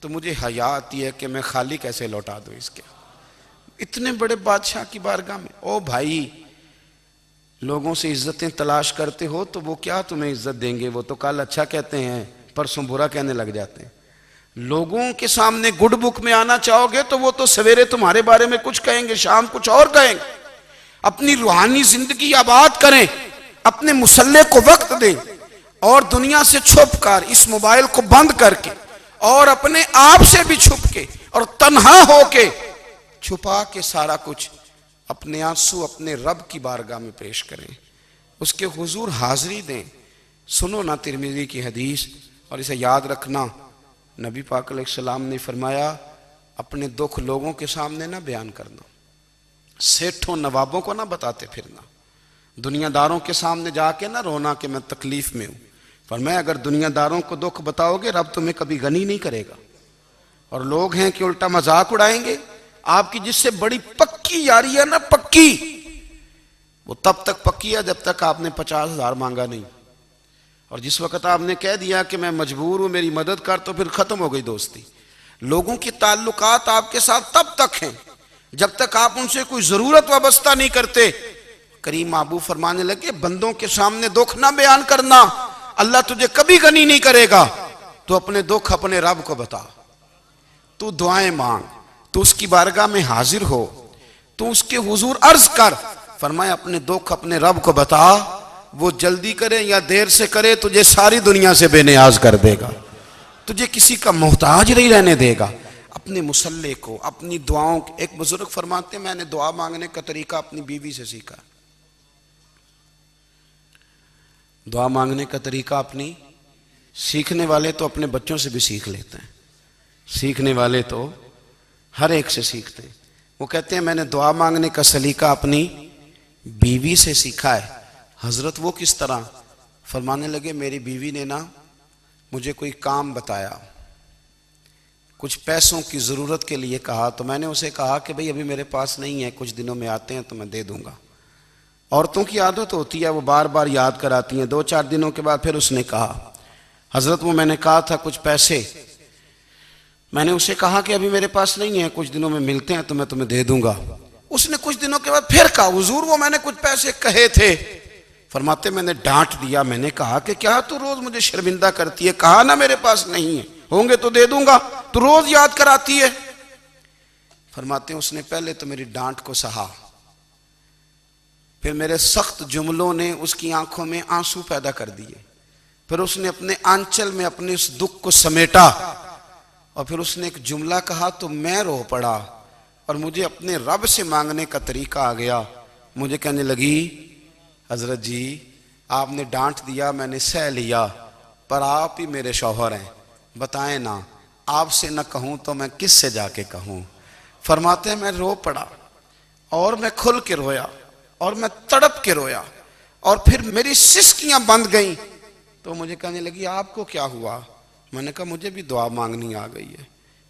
تو مجھے حیا آتی ہے کہ میں خالی کیسے لوٹا دوں اس کے، اتنے بڑے بادشاہ کی بارگاہ میں۔ او بھائی لوگوں سے عزتیں تلاش کرتے ہو تو وہ کیا تمہیں عزت دیں گے؟ وہ تو کل اچھا کہتے ہیں پرسوں برا کہنے لگ جاتے ہیں۔ لوگوں کے سامنے گڈ بک میں آنا چاہو گے تو وہ تو سویرے تمہارے بارے میں کچھ کہیں گے، شام کچھ اور کہیں گے۔ اپنی روحانی زندگی آباد کریں، اپنے مسلح کو وقت دیں، اور دنیا سے چھپ کر اس موبائل کو بند کر کے اور اپنے آپ سے بھی چھپ کے اور تنہا ہو کے چھپا کے سارا کچھ اپنے آنسو اپنے رب کی بارگاہ میں پیش کریں، اس کے حضور حاضری دیں۔ سنو نا ترمذی کی حدیث، اور اسے یاد رکھنا، نبی پاک علیہ السلام نے فرمایا اپنے دکھ لوگوں کے سامنے نہ بیان کرنا، سیٹھوں نوابوں کو نہ بتاتے پھرنا، دنیا داروں کے سامنے جا کے نہ رونا کہ میں تکلیف میں ہوں۔ فرمایا اگر دنیا داروں کو دکھ بتاؤ گے رب تمہیں کبھی غنی نہیں کرے گا، اور لوگ ہیں کہ الٹا مذاق اڑائیں گے۔ آپ کی جس سے بڑی پکی یاری ہے نا، پکی، وہ تب تک پکی ہے جب تک آپ نے 50,000 مانگا نہیں، اور جس وقت آپ نے کہہ دیا کہ میں مجبور ہوں میری مدد کر تو پھر ختم ہو گئی دوستی۔ لوگوں کے تعلقات آپ کے ساتھ تب تک ہیں جب تک آپ ان سے کوئی ضرورت وابستہ نہیں کرتے۔ کریم محبوب فرمانے لگے بندوں کے سامنے دکھ نہ بیان کرنا، اللہ تجھے کبھی غنی نہیں کرے گا، تو اپنے دکھ اپنے رب کو بتا، تو دعائیں مانگ، تو اس کی بارگاہ میں حاضر ہو، تو اس کے حضور عرض کر۔ فرمایا اپنے دکھ اپنے رب کو بتا، وہ جلدی کرے یا دیر سے کرے تجھے ساری دنیا سے بے نیاز کر دے گا، تجھے کسی کا محتاج نہیں رہنے دے گا۔ اپنے مسلح کو، اپنی دعاؤں کو. ایک بزرگ فرماتے ہیں میں نے دعا مانگنے کا طریقہ اپنی بیوی سے سیکھا. دعا مانگنے کا طریقہ اپنی، سیکھنے والے تو اپنے بچوں سے بھی سیکھ لیتے ہیں، سیکھنے والے تو ہر ایک سے سیکھتے ہیں. وہ کہتے ہیں میں نے دعا مانگنے کا سلیقہ اپنی بیوی سے سیکھا ہے. حضرت وہ کس طرح؟ فرمانے لگے میری بیوی نے نا مجھے کوئی کام بتایا، کچھ پیسوں کی ضرورت کے لیے کہا، تو میں نے اسے کہا کہ بھئی ابھی میرے پاس نہیں ہے، کچھ دنوں میں آتے ہیں تو میں دے دوں گا. عورتوں کی عادت ہوتی ہے وہ بار بار یاد کراتی ہیں. 2-4 دنوں کے بعد پھر اس نے کہا حضرت وہ میں نے کہا تھا کچھ پیسے، میں نے اسے کہا کہ ابھی میرے پاس نہیں ہے، کچھ دنوں میں ملتے ہیں تو میں تمہیں دے دوں گا. اس نے کچھ دنوں کے بعد پھر کہا حضور وہ میں نے کچھ پیسے کہے تھے. فرماتے میں نے ڈانٹ دیا، میں نے کہا کہ کیا تو روز مجھے شرمندہ کرتی ہے، کہا نا میرے پاس نہیں ہے، ہوں گے تو دے دوں گا، تو روز یاد کراتی ہے. فرماتے ہیں اس نے پہلے تو میری ڈانٹ کو سہا، پھر میرے سخت جملوں نے اس کی آنکھوں میں آنسو پیدا کر دیے، پھر اس نے اپنے آنچل میں اپنے اس دکھ کو سمیٹا، اور پھر اس نے ایک جملہ کہا تو میں رو پڑا، اور مجھے اپنے رب سے مانگنے کا طریقہ آ گیا. مجھے کہنے لگی حضرت جی آپ نے ڈانٹ دیا، میں نے سہ لیا، پر آپ ہی میرے شوہر ہیں، بتائیں نا آپ سے نہ کہوں تو میں کس سے جا کے کہوں. فرماتے ہیں میں رو پڑا، اور میں کھل کے رویا، اور میں تڑپ کے رویا، اور پھر میری سسکیاں بند گئیں. تو مجھے کہنے لگی آپ کو کیا ہوا؟ میں نے کہا مجھے بھی دعا مانگنی آ گئی ہے.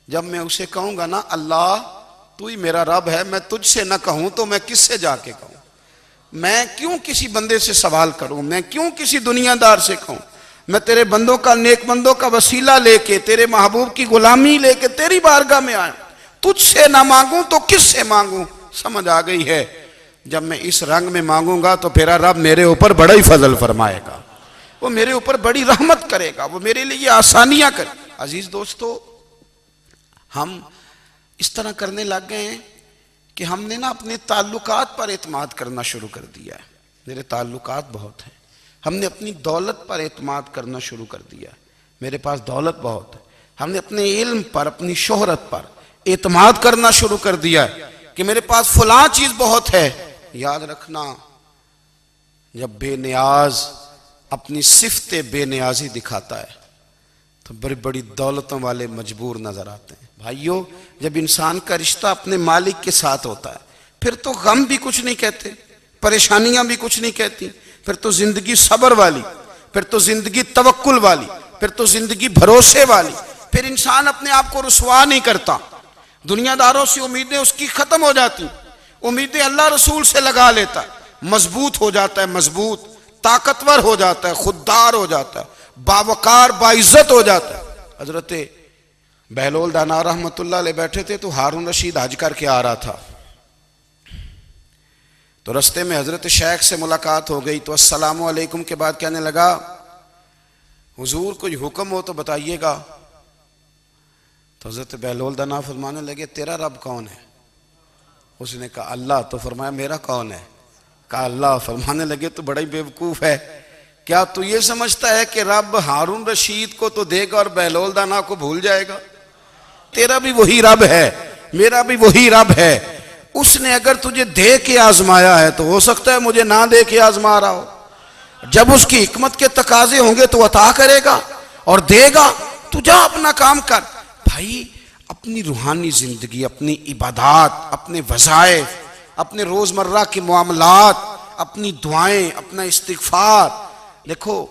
جب میں اسے کہوں گا نا اللہ تو ہی میرا رب ہے، میں تجھ سے نہ کہوں تو میں کس سے جا کے کہوں؟ میں کیوں کسی بندے سے سوال کروں؟ میں کیوں کسی دنیا دار سے کہوں؟ میں تیرے بندوں کا، نیک بندوں کا وسیلہ لے کے، تیرے محبوب کی غلامی لے کے تیری بارگاہ میں آیا، تجھ سے نہ مانگوں تو کس سے مانگوں؟ سمجھ آ گئی ہے. جب میں اس رنگ میں مانگوں گا تو پھر رب میرے اوپر بڑا ہی فضل فرمائے گا، وہ میرے اوپر بڑی رحمت کرے گا، وہ میرے لیے آسانیاں کرے. عزیز دوستو ہم اس طرح کرنے لگ گئے ہیں کہ ہم نے نا اپنے تعلقات پر اعتماد کرنا شروع کر دیا ہے. میرے تعلقات بہت ہیں. ہم نے اپنی دولت پر اعتماد کرنا شروع کر دیا ہے، میرے پاس دولت بہت ہے. ہم نے اپنے علم پر، اپنی شہرت پر اعتماد کرنا شروع کر دیا ہے کہ میرے پاس فلاں چیز بہت ہے. یاد رکھنا جب بے نیاز اپنی صفت بے نیازی دکھاتا ہے تو بڑی بڑی دولتوں والے مجبور نظر آتے ہیں. بھائیو جب انسان کا رشتہ اپنے مالک کے ساتھ ہوتا ہے پھر تو غم بھی کچھ نہیں کہتے، پریشانیاں بھی کچھ نہیں کہتی، پھر تو زندگی صبر والی، پھر تو زندگی توکل والی، پھر تو زندگی بھروسے والی. پھر انسان اپنے آپ کو رسوا نہیں کرتا، دنیا داروں سے امیدیں اس کی ختم ہو جاتی، امیدیں اللہ رسول سے لگا لیتا ہے، مضبوط ہو جاتا ہے، مضبوط، طاقتور ہو جاتا ہے، خوددار ہو جاتا ہے، باوقار باعزت ہو جاتا ہے. حضرت بہلول دانا رحمت اللہ علیہ بیٹھے تھے تو ہارون رشید حج کر کے آ رہا تھا، تو رستے میں حضرت شیخ سے ملاقات ہو گئی تو السلام علیکم کے بعد کہنے لگا حضور کوئی حکم ہو تو بتائیے گا. تو حضرت بہلول دانا فرمانے لگے تیرا رب کون ہے؟ اس نے کہا اللہ. تو فرمایا میرا کون ہے؟ کہا اللہ. فرمانے لگے تو بڑا ہی بیوقوف ہے، کیا تو یہ سمجھتا ہے کہ رب ہارون رشید کو تو دے گا اور بہلول دانا کو بھول جائے گا؟ تیرا بھی وہی رب ہے، میرا بھی وہی رب ہے. اس نے اگر تجھے دے کے آزمایا ہے تو ہو سکتا ہے مجھے نہ دے کے آزما رہا ہو. جب اس کی حکمت کے تقاضے ہوں گے تو عطا کرے گا اور دے گا. تو جا اپنا کام کر. بھائی اپنی روحانی زندگی، اپنی عبادات، اپنے وظائف، اپنے روزمرہ کے معاملات، اپنی دعائیں، اپنا استغفار. دیکھو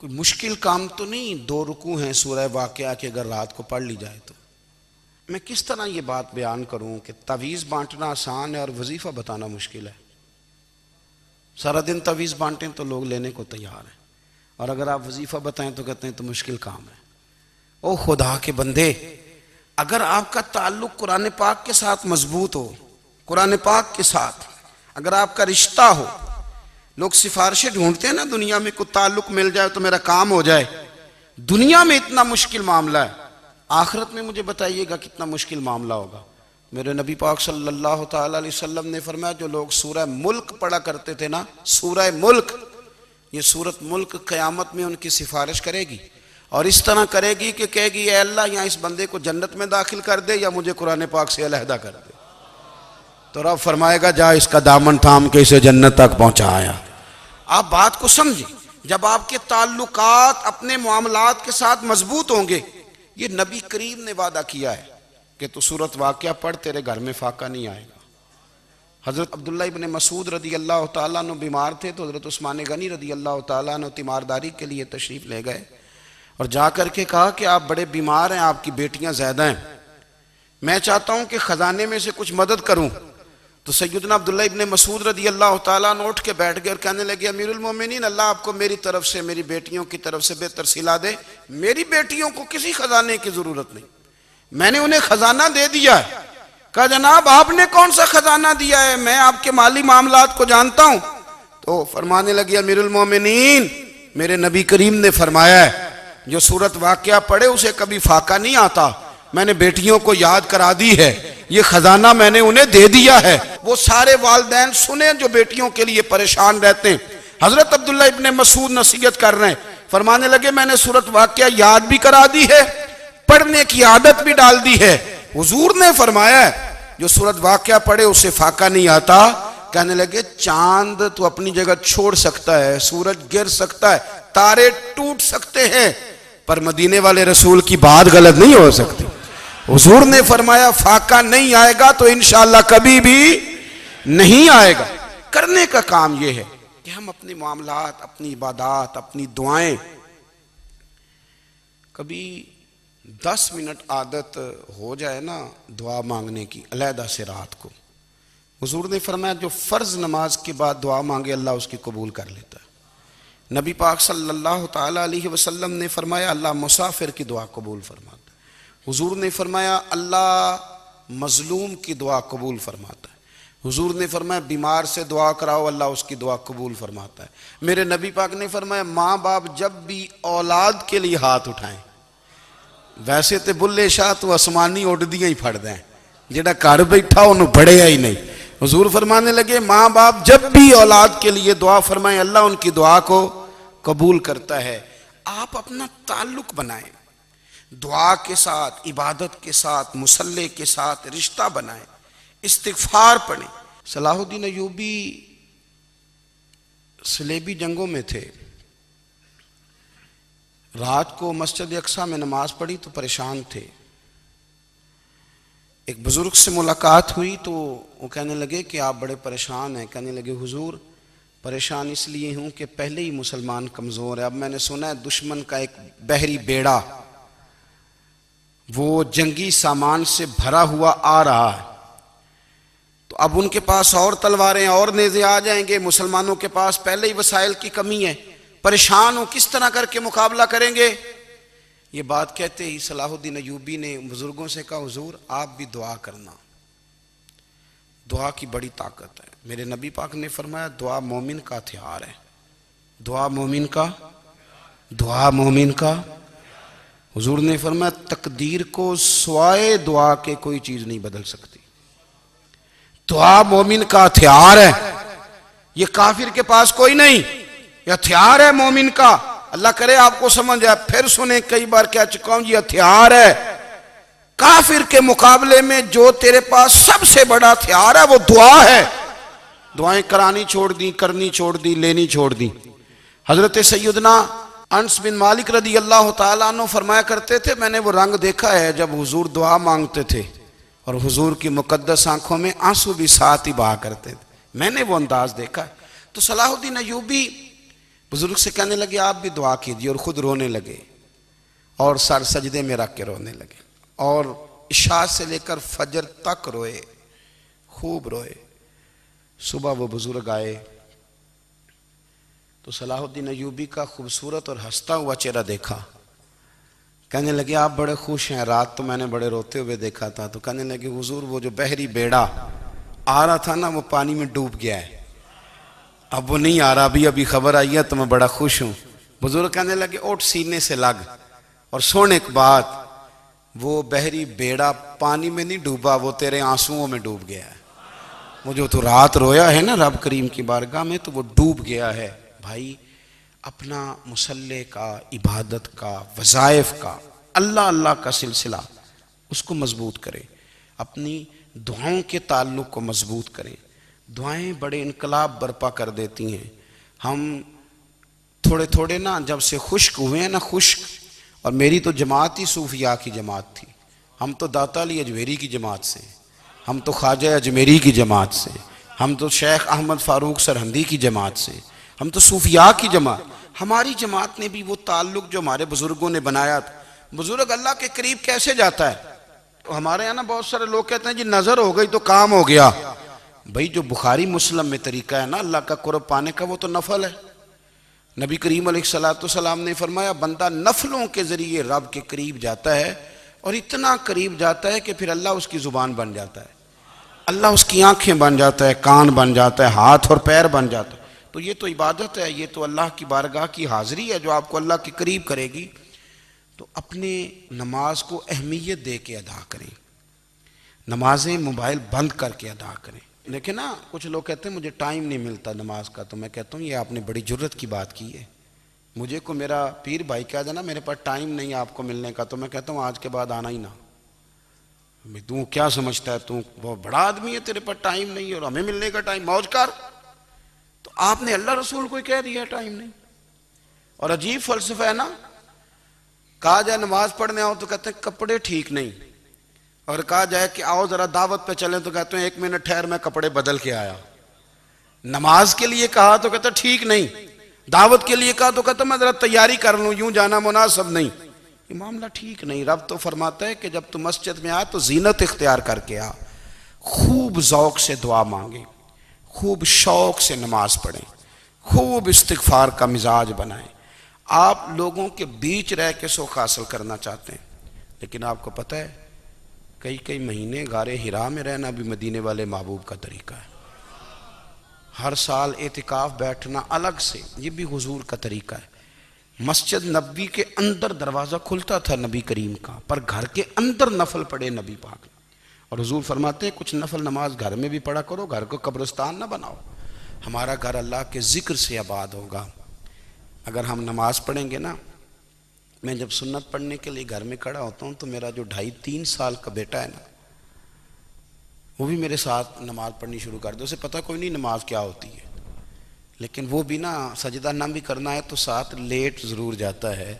کوئی مشکل کام تو نہیں، 2 رکوع ہیں سورہ واقعہ کے اگر رات کو پڑھ لی جائے تو. میں کس طرح یہ بات بیان کروں کہ تعویذ بانٹنا آسان ہے اور وظیفہ بتانا مشکل ہے. سارا دن تعویذ بانٹیں تو لوگ لینے کو تیار ہیں، اور اگر آپ وظیفہ بتائیں تو کہتے ہیں تو مشکل کام ہے. او خدا کے بندے، اگر آپ کا تعلق قرآن پاک کے ساتھ مضبوط ہو، قرآن پاک کے ساتھ اگر آپ کا رشتہ ہو، لوگ سفارشیں ڈھونڈتے ہیں نا دنیا میں، کوئی تعلق مل جائے تو میرا کام ہو جائے. دنیا میں اتنا مشکل معاملہ ہے، آخرت میں مجھے بتائیے گا کتنا مشکل معاملہ ہوگا. میرے نبی پاک صلی اللہ تعالیٰ علیہ وسلم نے فرمایا جو لوگ سورہ ملک پڑھا کرتے تھے نا، سورہ ملک، یہ سورت ملک قیامت میں ان کی سفارش کرے گی. اور اس طرح کرے گی کہ کہے گی اے اللہ یہاں اس بندے کو جنت میں داخل کر دے یا مجھے قرآن پاک سے علیحدہ کر دے، تو رب فرمائے گا جا اس کا دامن تھام کے اسے جنت تک پہنچایا۔ آپ بات کو سمجھیں، جب آپ کے تعلقات اپنے معاملات کے ساتھ مضبوط ہوں گے، یہ نبی کریم نے وعدہ کیا ہے کہ تو سورۃ واقعہ پڑھ تیرے گھر میں فاقہ نہیں آئے گا۔ حضرت عبداللہ ابن مسعود رضی اللہ تعالیٰ عنہ بیمار تھے تو حضرت عثمان غنی رضی اللہ تعالیٰ عنہ تیمارداری کے لیے تشریف لے گئے اور جا کر کے کہا کہ آپ بڑے بیمار ہیں، آپ کی بیٹیاں زیادہ ہیں، میں چاہتا ہوں کہ خزانے میں سے کچھ مدد کروں۔ تو سیدنا عبداللہ ابن مسعود رضی اللہ تعالیٰ عنہ اٹھ کے بیٹھ گئے اور کہنے لگے امیر المومنین، اللہ آپ کو میری طرف سے میری بیٹیوں کی طرف سے بہتر صلہ دے، میری بیٹیوں کو کسی خزانے کی ضرورت نہیں، میں نے انہیں خزانہ دے دیا ہے۔ کہا جناب آپ نے کون سا خزانہ دیا ہے، میں آپ کے مالی معاملات کو جانتا ہوں۔ تو فرمانے لگے امیر المومنین، میرے نبی کریم نے فرمایا ہے جو سورۃ واقعہ پڑھے اسے کبھی فاقہ نہیں آتا، میں نے بیٹیوں کو یاد کرا دی ہے، یہ خزانہ میں نے انہیں دے دیا ہے۔ وہ سارے والدین سنیں جو بیٹیوں کے لیے پریشان رہتے ہیں۔ حضرت عبداللہ ابن مسعود نصیحت کر رہے ہیں، فرمانے لگے میں نے سورۃ واقعہ یاد بھی کرا دی ہے، پڑھنے کی عادت بھی ڈال دی ہے۔ حضور نے فرمایا ہے جو سورۃ واقعہ پڑھے اسے فاقہ نہیں آتا۔ کہنے لگے چاند تو اپنی جگہ چھوڑ سکتا ہے، سورج گر سکتا ہے، تارے ٹوٹ سکتے ہیں، پر مدینے والے رسول کی بات غلط نہیں ہو سکتی۔ حضور نے فرمایا فاقہ نہیں آئے گا تو انشاءاللہ کبھی بھی نہیں آئے گا۔ کرنے کا کام یہ ہے کہ ہم اپنے معاملات، اپنی عبادات، اپنی دعائیں کبھی 10 منٹ عادت ہو جائے نا دعا مانگنے کی علیحدہ سے رات کو۔ حضور نے فرمایا جو فرض نماز کے بعد دعا مانگے اللہ اس کی قبول کر لیتا ہے۔ نبی پاک صلی اللہ تعالیٰ علیہ وسلم نے فرمایا اللہ مسافر کی دعا قبول فرماتا ہے۔ حضور نے فرمایا اللہ مظلوم کی دعا قبول فرماتا ہے۔ حضور نے فرمایا بیمار سے دعا کراؤ اللہ اس کی دعا قبول فرماتا ہے۔ میرے نبی پاک نے فرمایا ماں باپ جب بھی اولاد کے لیے ہاتھ اٹھائیں، ویسے تے بلے شاہ تو آسمانی اڈدیاں ہی پھڑ دیں، جڑا گھر بیٹھا انہوں بڑھیا ہی نہیں۔ حضور فرمانے لگے ماں باپ جب بھی اولاد کے لیے دعا فرمائیں اللہ ان کی دعا کو قبول کرتا ہے۔ آپ اپنا تعلق بنائیں، دعا کے ساتھ، عبادت کے ساتھ، مصلی کے ساتھ رشتہ بنائیں، استغفار پڑھیں۔ صلاح الدین ایوبی صلیبی جنگوں میں تھے، رات کو مسجد اقصیٰ میں نماز پڑھی تو پریشان تھے۔ ایک بزرگ سے ملاقات ہوئی تو وہ کہنے لگے کہ آپ بڑے پریشان ہیں۔ کہنے لگے حضور پریشان اس لیے ہوں کہ پہلے ہی مسلمان کمزور ہے، اب میں نے سنا ہے دشمن کا ایک بحری بیڑا وہ جنگی سامان سے بھرا ہوا آ رہا ہے، تو اب ان کے پاس اور تلواریں اور نیزے آ جائیں گے، مسلمانوں کے پاس پہلے ہی وسائل کی کمی ہے، پریشان ہوں کس طرح کر کے مقابلہ کریں گے۔ یہ بات کہتے ہی صلاح الدین ایوبی نے بزرگوں سے کہا حضور آپ بھی دعا کرنا، دعا کی بڑی طاقت ہے۔ میرے نبی پاک نے فرمایا دعا مومن کا ہتھیار ہے، دعا مومن کا۔ حضور نے فرمایا تقدیر کو سوائے دعا کے کوئی چیز نہیں بدل سکتی، دعا مومن کا ہتھیار ہے، یہ کافر کے پاس کوئی نہیں، یہ ہتھیار ہے مومن کا۔ اللہ کرے آپ کو سمجھ آئے، پھر سنیں کئی بار کہہ چکا ہوں یہ ہتھیار ہے۔ کافر کے مقابلے میں جو تیرے پاس سب سے بڑا ہتھیار ہے وہ دعا ہے۔ دعائیں کرانی چھوڑ دی، کرنی چھوڑ دی، لینی چھوڑ دی۔ حضرت سیدنا انس بن مالک رضی اللہ تعالیٰ عنہ فرمایا کرتے تھے میں نے وہ رنگ دیکھا ہے جب حضور دعا مانگتے تھے اور حضور کی مقدس آنکھوں میں آنسو بھی ساتھ ہی بہا کرتے تھے، میں نے وہ انداز دیکھا ہے۔ تو صلاح الدین ایوبی بزرگ سے کہنے لگے آپ بھی دعا کیجیے، اور خود رونے لگے اور سر سجدے میں رکھ کے رونے لگے، اور عشاء سے لے کر فجر تک روئے، خوب روئے۔ صبح وہ بزرگ آئے تو صلاح الدین ایوبی کا خوبصورت اور ہنستا ہوا چہرہ دیکھا، کہنے لگے آپ بڑے خوش ہیں، رات تو میں نے بڑے روتے ہوئے دیکھا تھا۔ تو کہنے لگے حضور وہ جو بحری بیڑا آ رہا تھا نا وہ پانی میں ڈوب گیا ہے، اب وہ نہیں آ رہا، ابھی خبر آئی ہے تو میں بڑا خوش ہوں۔ بزرگ کہنے لگے اٹھ سینے سے لگ، اور سن ایک بات، وہ بحری بیڑا پانی میں نہیں ڈوبا، وہ تیرے آنسوؤں میں ڈوب گیا ہے۔ وہ جو تو رات رویا ہے نا رب کریم کی بارگاہ میں تو وہ ڈوب گیا ہے۔ بھائی اپنا مصلی کا، عبادت کا، وظائف کا، اللہ اللہ کا سلسلہ اس کو مضبوط کریں، اپنی دعاؤں کے تعلق کو مضبوط کریں۔ دعائیں بڑے انقلاب برپا کر دیتی ہیں۔ ہم تھوڑے تھوڑے نا جب سے خشک ہوئے ہیں نا، خشک، اور میری تو جماعت ہی صوفیاء کی جماعت تھی، ہم تو داتا علی اجمیری کی جماعت سے، ہم تو خواجہ اجمیری کی جماعت سے، ہم تو شیخ احمد فاروق سرہندی کی جماعت سے، ہم تو صوفیاء کی جماعت۔ ہماری جماعت نے بھی وہ تعلق جو ہمارے بزرگوں نے بنایا تھا۔ بزرگ اللہ کے قریب کیسے جاتا ہے؟ ہمارے یہاں نا بہت سارے لوگ کہتے ہیں جی نظر ہو گئی تو کام ہو گیا۔ بھئی جو بخاری مسلم میں طریقہ ہے نا اللہ کا قرب پانے کا، وہ تو نفل ہے۔ نبی کریم علیہ السلام نے فرمایا بندہ نفلوں کے ذریعے رب کے قریب جاتا ہے، اور اتنا قریب جاتا ہے کہ پھر اللہ اس کی زبان بن جاتا ہے، اللہ اس کی آنکھیں بن جاتا ہے، کان بن جاتا ہے، ہاتھ اور پیر بن جاتا ہے۔ تو یہ تو عبادت ہے، یہ تو اللہ کی بارگاہ کی حاضری ہے جو آپ کو اللہ کے قریب کرے گی۔ تو اپنے نماز کو اہمیت دے کے ادا کریں، نمازیں موبائل بند کر کے ادا کریں۔ لیکن نا کچھ لوگ کہتے ہیں مجھے ٹائم نہیں ملتا نماز کا، تو میں کہتا ہوں یہ آپ نے بڑی جرت کی بات کی ہے۔ مجھے کو میرا پیر بھائی کہا جائے نا میرے پاس ٹائم نہیں آپ کو ملنے کا، تو میں کہتا ہوں آج کے بعد آنا ہی نہ۔ تو کیا سمجھتا ہے، تو وہ بڑا آدمی ہے، تیرے پاس ٹائم نہیں ہے اور ہمیں ملنے کا ٹائم، موج کر۔ تو آپ نے اللہ رسول کو کہہ دیا ٹائم نہیں۔ اور عجیب فلسفہ ہے نا، کہا جائے نماز پڑھنے آؤ تو کہتے ہیں کپڑے ٹھیک نہیں، اور کہا جائے کہ آؤ ذرا دعوت پہ چلیں تو کہتے ہیں 1 منٹ ٹھہر میں کپڑے بدل کے آیا۔ نماز کے لیے کہا تو کہتا ٹھیک نہیں، دعوت کے لیے کہا تو کہتا میں ذرا تیاری کر لوں، یوں جانا مناسب نہیں۔ یہ معاملہ ٹھیک نہیں۔ رب تو فرماتا ہے کہ جب تو مسجد میں آ تو زینت اختیار کر کے آ، خوب ذوق سے دعا مانگیں، خوب شوق سے نماز پڑھیں، خوب استغفار کا مزاج بنائیں۔ آپ لوگوں کے بیچ رہ کے سوکھ حاصل کرنا چاہتے ہیں، لیکن آپ کو پتہ ہے کئی مہینے غار حرا میں رہنا بھی مدینے والے محبوب کا طریقہ ہے۔ ہر سال اعتکاف بیٹھنا الگ سے، یہ بھی حضور کا طریقہ ہے۔ مسجد نبوی کے اندر دروازہ کھلتا تھا نبی کریم کا، پر گھر کے اندر نفل پڑے نبی پاک نے۔ اور حضور فرماتے ہیں کچھ نفل نماز گھر میں بھی پڑھا کرو، گھر کو قبرستان نہ بناؤ۔ ہمارا گھر اللہ کے ذکر سے آباد ہوگا اگر ہم نماز پڑھیں گے نا۔ میں جب سنت پڑھنے کے لیے گھر میں کھڑا ہوتا ہوں تو میرا جو 2.5-3 سال کا بیٹا ہے نا، وہ بھی میرے ساتھ نماز پڑھنی شروع کر دے۔ اسے پتہ کوئی نہیں نماز کیا ہوتی ہے، لیکن وہ بھی نا سجدہ نہ بھی کرنا ہے تو ساتھ لیٹ ضرور جاتا ہے۔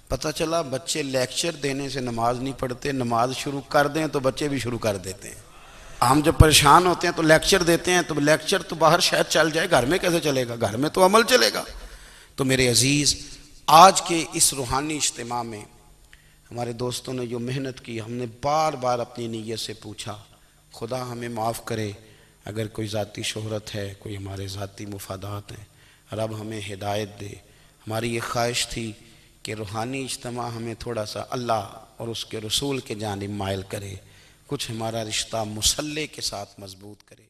پتہ چلا بچے لیکچر دینے سے نماز نہیں پڑھتے، نماز شروع کر دیں تو بچے بھی شروع کر دیتے ہیں۔ ہم جب پریشان ہوتے ہیں تو لیکچر دیتے ہیں، تو لیکچر تو باہر شاید چل جائے، گھر میں کیسے چلے گا؟ گھر میں تو عمل چلے گا۔ تو میرے عزیز، آج کے اس روحانی اجتماع میں ہمارے دوستوں نے جو محنت کی، ہم نے بار بار اپنی نیت سے پوچھا خدا ہمیں معاف کرے اگر کوئی ذاتی شہرت ہے، کوئی ہمارے ذاتی مفادات ہیں، رب ہمیں ہدایت دے۔ ہماری یہ خواہش تھی کہ روحانی اجتماع ہمیں تھوڑا سا اللہ اور اس کے رسول کے جانب مائل کرے، کچھ ہمارا رشتہ مصلی کے ساتھ مضبوط کرے۔